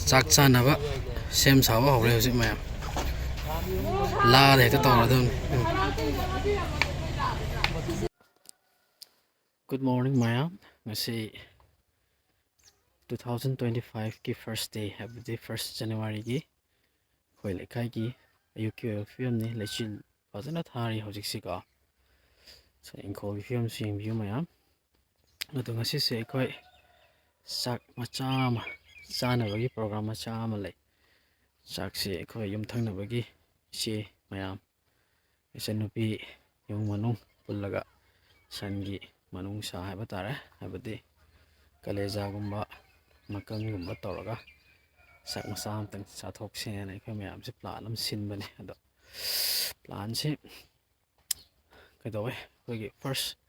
Chak Chaminaba Sem Sawa Hore Hojik Myam La de Hekta Tawradam. Good morning Myam. Ngasi 2025 ki first day habdi 1st January gi khoi lekhai gi ayuki film ni lechin fazana thari hojik sika so inkol film sing view Myam adu ngasi se khoi sak macha ma chana bagi program macha ma le sak se khoi yum thangna bagi se Myam esenupi yung manung pullaga sangi manung sa haiba tare habdi kaleja gumba makang gumba tawraga sak masa amtang sathok se na khoi Myam se plan am sin bani ado plan se kaidawe khoi first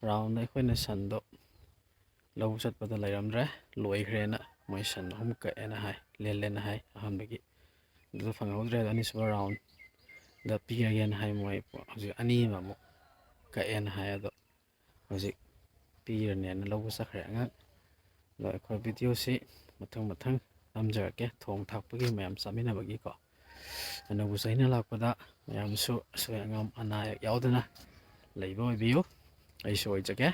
round ai khoi na san do low chat pada lairamre loi hrena moi san hum ka ena hai len hai aham bagi do fangaudre ani super round da pi again hai moi hoji ani ma mo ka en hai ado hoji pi ne na low sa khre nga lo khoi video si mathang namjar ke thong thak pagi Myam samina bagi ko anagu saina lakpada Myam su soyangam ana yaudana leibo biu ai soi jake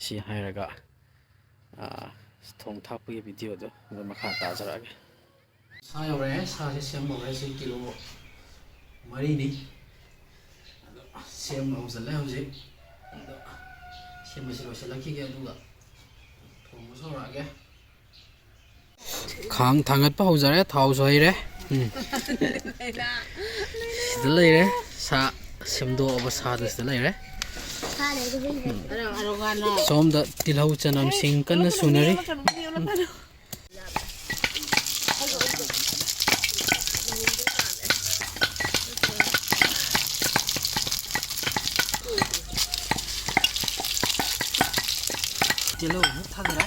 si hairaga thong thak pagi video do makha ta jarage sa yore sa se sem more se kilo mari ni ado sem hojala hoje ado sem masiro selaki ge aduga thong sorage khang thangat pa hojare thau soire sida leire sa semdo aba sa da leire somda tilhau chanam sing kan sunari tilhau thadra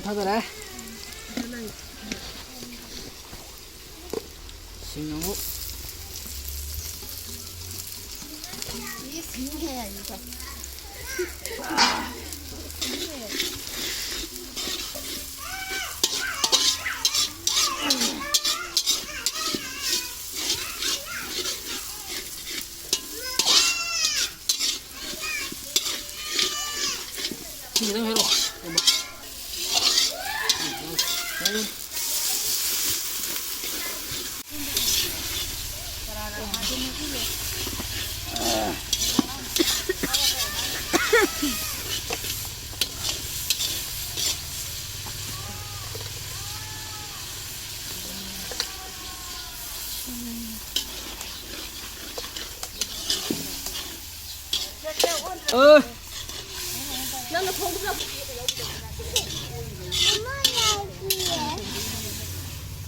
thadra singu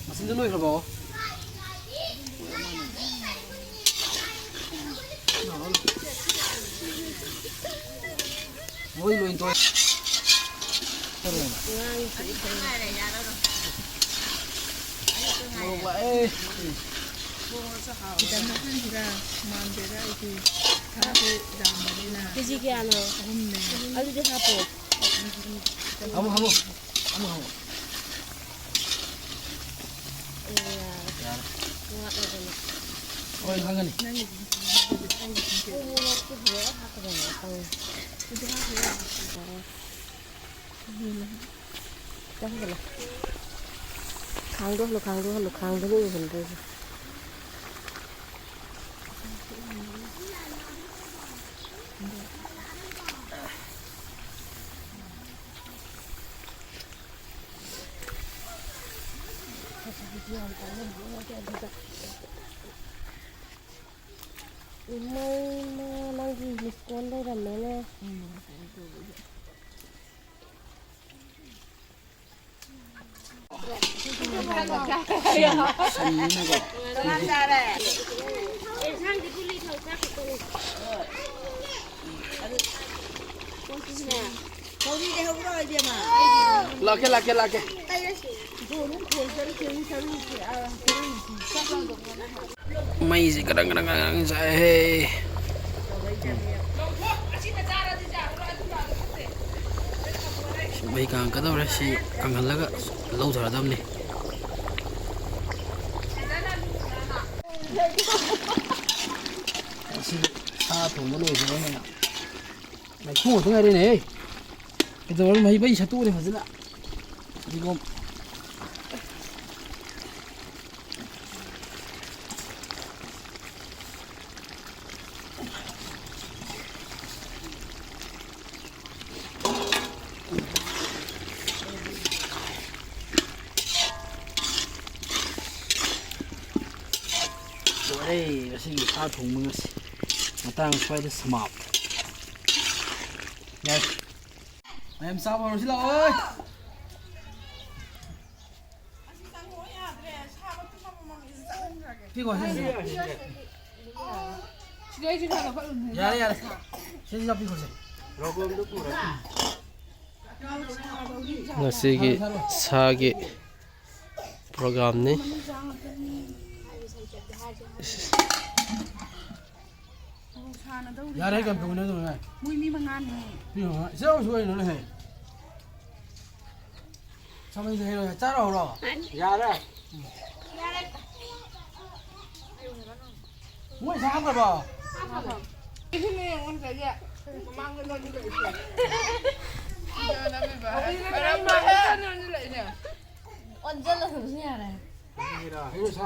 Masin dulu ya bawah. Voi lo into. Mau vậy. Kita makan juga mandera itu kami dalam mana. Kejikian lo. Aduh dia apa? Kamu. Iya. Enggak ada. Oh, kangen nih. Khang dulu bentar. May lagi miskon day ramene Lake. Mày kadang saya. Mày càng cái đâu đấy thì càng gần lắm lâu thở đâm đi. Sa thùng nó nổi rồi này. Mày thu thế này đây này. Cái giờ mày bây giờ tu này phải rất là. Đi không? Đây làสิ่งข้าวถุงมือมาตั้งไว้ที่สมับไงแม่สาวบอกสิเราเอ้ยพี่ก่อนสิอย่าเลยเชื่อพี่ก่อนสิngasi기 사기 프로그램니อย่าเลยกันเป็นคนนั้นตรงไหน มุ้ยมีบางงานนี่ พี่เหรอเจ้าช่วยหน่อยเลยทำไมจะให้เราจ้าเราหรออย่าเลยมุ้ยช้างกันป่ะ ที่นี่มันจะแย่มังเงินนอนอยู่เลยเดี๋ยวนะไม่บ้าไม่ได้มาแค่นอนอยู่เลยเนี่ย 언제 올라서 무슨 일을 해? 이거 잘,